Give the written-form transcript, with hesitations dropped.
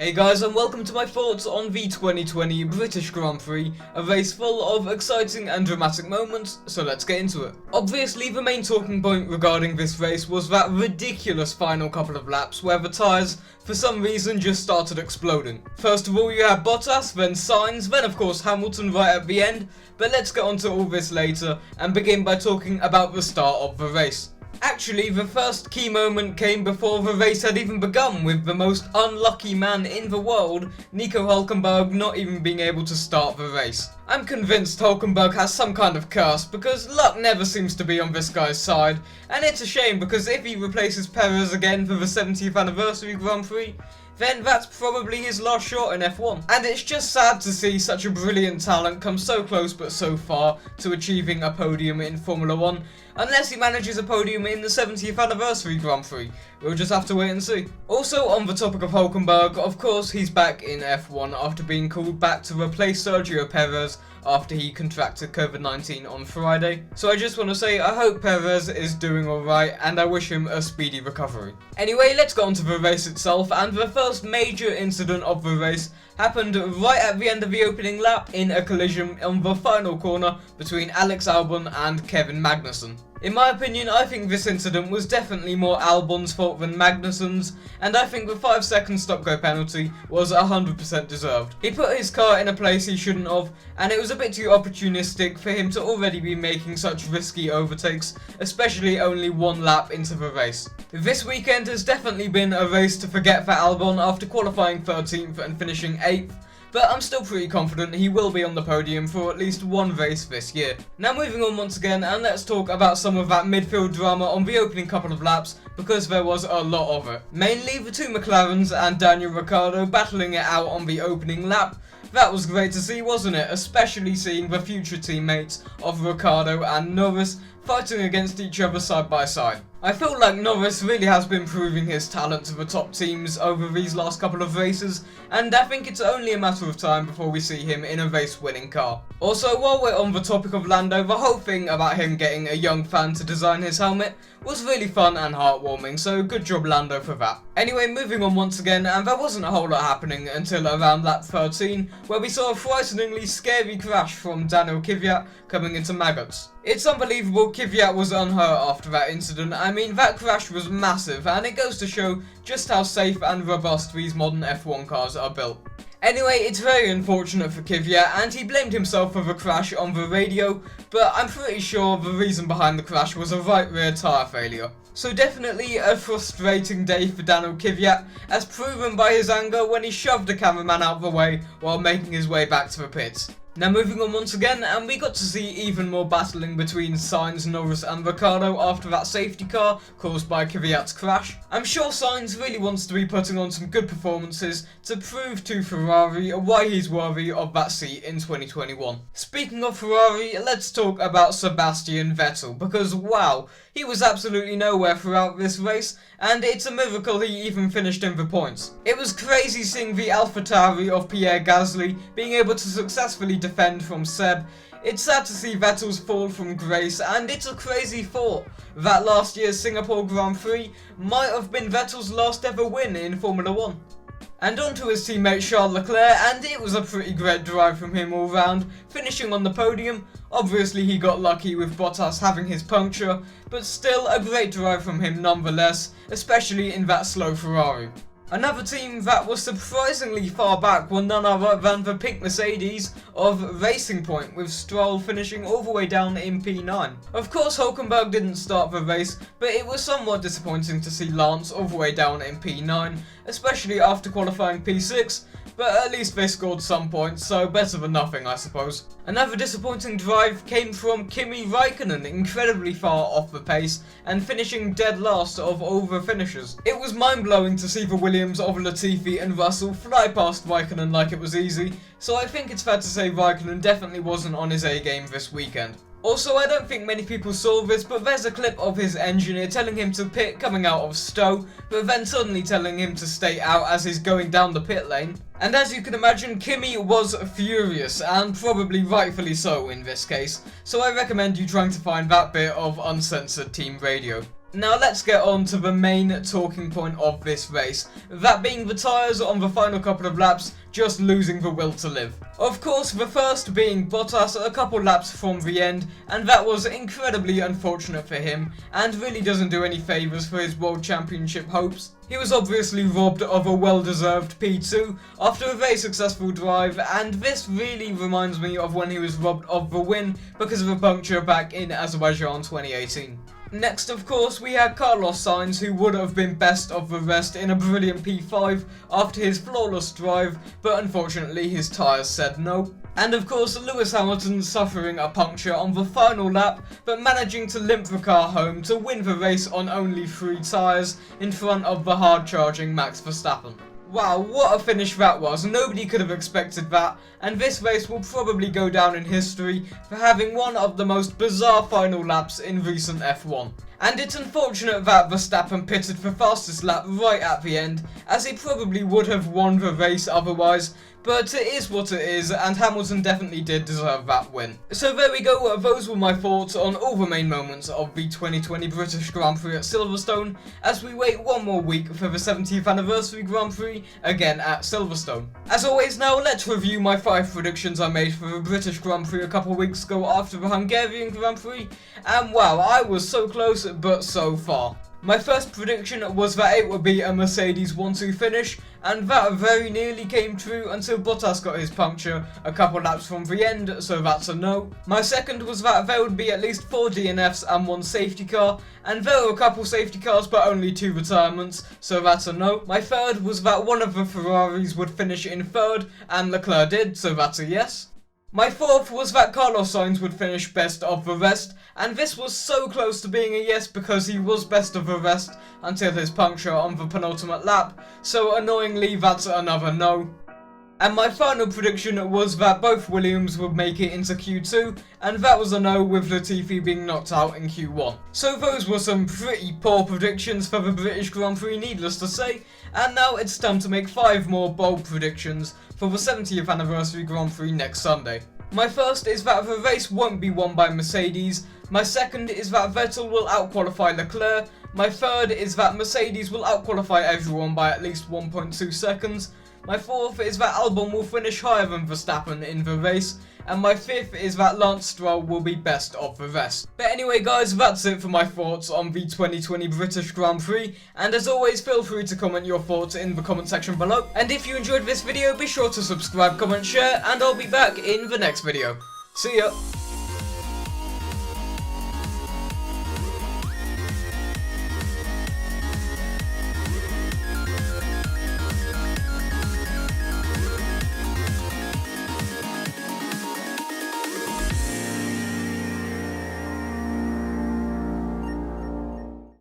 Hey guys, and welcome to my thoughts on the 2020 British Grand Prix, a race full of exciting and dramatic moments, so let's get into it. Obviously, the main talking point regarding this race was that ridiculous final couple of laps where the tyres, for some reason, just started exploding. First of all, you had Bottas, then Sainz, then of course Hamilton right at the end, but let's get onto all this later and begin by talking about the start of the race. Actually, the first key moment came before the race had even begun, with the most unlucky man in the world, Nico Hülkenberg, not even being able to start the race. I'm convinced Hülkenberg has some kind of curse, because luck never seems to be on this guy's side, and it's a shame because if he replaces Perez again for the 70th anniversary Grand Prix, then that's probably his last shot in F1. And it's just sad to see such a brilliant talent come so close but so far to achieving a podium in Formula 1, unless he manages a podium in the 70th anniversary Grand Prix. We'll just have to wait and see. Also, on the topic of Hülkenberg, of course he's back in F1 after being called back to replace Sergio Perez after he contracted COVID-19 on Friday. So I just want to say I hope Perez is doing alright and I wish him a speedy recovery. Anyway, let's get on to the race itself, and the first major incident of the race happened right at the end of the opening lap in a collision on the final corner between Alex Albon and Kevin Magnussen. In my opinion, I think this incident was definitely more Albon's fault than Magnussen's, and I think the 5-second stop-go penalty was 100% deserved. He put his car in a place he shouldn't have, and it was a bit too opportunistic for him to already be making such risky overtakes, especially only one lap into the race. This weekend has definitely been a race to forget for Albon after qualifying 13th and finishing 8th. But I'm still pretty confident he will be on the podium for at least one race this year. Now moving on once again, and let's talk about some of that midfield drama on the opening couple of laps, because there was a lot of it. Mainly the two McLarens and Daniel Ricciardo battling it out on the opening lap. That was great to see, wasn't it? Especially seeing the future teammates of Ricciardo and Norris fighting against each other side by side. I feel like Norris really has been proving his talent to the top teams over these last couple of races, and I think it's only a matter of time before we see him in a race-winning car. Also, while we're on the topic of Lando, the whole thing about him getting a young fan to design his helmet was really fun and heartwarming, so good job Lando for that. Anyway, moving on once again, and there wasn't a whole lot happening until around lap 13, where we saw a frighteningly scary crash from Daniel Kvyat coming into Maggots. It's unbelievable Kvyat was unhurt after that incident. I mean, that crash was massive, and it goes to show just how safe and robust these modern F1 cars are built. Anyway, it's very unfortunate for Kvyat, and he blamed himself for the crash on the radio, but I'm pretty sure the reason behind the crash was a right rear tyre failure. So definitely a frustrating day for Daniel Kvyat, as proven by his anger when he shoved the cameraman out of the way while making his way back to the pits. Now moving on once again, and we got to see even more battling between Sainz, Norris and Ricciardo after that safety car caused by Kvyat's crash. I'm sure Sainz really wants to be putting on some good performances to prove to Ferrari why he's worthy of that seat in 2021. Speaking of Ferrari, let's talk about Sebastian Vettel, because wow, he was absolutely nowhere throughout this race, and it's a miracle he even finished in the points. It was crazy seeing the AlphaTauri of Pierre Gasly being able to successfully defend from Seb. It's sad to see Vettel's fall from grace, and it's a crazy thought that last year's Singapore Grand Prix might have been Vettel's last ever win in Formula 1. And on to his teammate Charles Leclerc, and it was a pretty great drive from him all round, finishing on the podium. Obviously he got lucky with Bottas having his puncture, but still a great drive from him nonetheless, especially in that slow Ferrari. Another team that was surprisingly far back were none other than the pink Mercedes of Racing Point, with Stroll finishing all the way down in P9. Of course Hülkenberg didn't start the race, but it was somewhat disappointing to see Lance all the way down in P9, especially after qualifying P6, but at least they scored some points, so better than nothing I suppose. Another disappointing drive came from Kimi Raikkonen, incredibly far off the pace and finishing dead last of all the finishers. It was mind-blowing to see the Williams of Latifi and Russell fly past Raikkonen like it was easy, so I think it's fair to say Raikkonen definitely wasn't on his A-game this weekend. Also, I don't think many people saw this, but there's a clip of his engineer telling him to pit coming out of Stowe, but then suddenly telling him to stay out as he's going down the pit lane. And as you can imagine, Kimi was furious, and probably rightfully so in this case, so I recommend you trying to find that bit of uncensored team radio. Now let's get on to the main talking point of this race, that being the tyres on the final couple of laps just losing the will to live. Of course, the first being Bottas a couple laps from the end, and that was incredibly unfortunate for him and really doesn't do any favours for his World Championship hopes. He was obviously robbed of a well-deserved P2 after a very successful drive, and this really reminds me of when he was robbed of the win because of a puncture back in Azerbaijan 2018. Next, of course, we had Carlos Sainz, who would have been best of the rest in a brilliant P5 after his flawless drive, but unfortunately his tyres said no. And of course, Lewis Hamilton suffering a puncture on the final lap, but managing to limp the car home to win the race on only 3 tyres in front of the hard-charging Max Verstappen. Wow, what a finish that was. Nobody could have expected that, and this race will probably go down in history for having one of the most bizarre final laps in recent F1. And it's unfortunate that Verstappen pitted for fastest lap right at the end, as he probably would have won the race otherwise, but it is what it is, and Hamilton definitely did deserve that win. So there we go, those were my thoughts on all the main moments of the 2020 British Grand Prix at Silverstone, as we wait one more week for the 70th anniversary Grand Prix, again at Silverstone. As always now, let's review my 5 predictions I made for the British Grand Prix a couple weeks ago after the Hungarian Grand Prix, and wow, I was so close, but so far. My first prediction was that it would be a Mercedes 1-2 finish, and that very nearly came true until Bottas got his puncture a couple laps from the end, so that's a no. My second was that there would be at least 4 DNFs and 1 safety car, and there were a couple safety cars but only 2 retirements, so that's a no. My third was that one of the Ferraris would finish in third, and Leclerc did, so that's a yes. My fourth was that Carlos Sainz would finish best of the rest, and this was so close to being a yes because he was best of the rest until his puncture on the penultimate lap, so annoyingly that's another no. And my final prediction was that both Williams would make it into Q2, and that was a no with Latifi being knocked out in Q1. So those were some pretty poor predictions for the British Grand Prix, needless to say, and now it's time to make 5 more bold predictions for the 70th anniversary Grand Prix next Sunday. My first is that the race won't be won by Mercedes, my second is that Vettel will outqualify Leclerc, my third is that Mercedes will outqualify everyone by at least 1.2 seconds, my fourth is that Albon will finish higher than Verstappen in the race, and my fifth is that Lance Stroll will be best of the rest. But anyway guys, that's it for my thoughts on the 2020 British Grand Prix, and as always feel free to comment your thoughts in the comment section below, and if you enjoyed this video be sure to subscribe, comment, share, and I'll be back in the next video. See ya!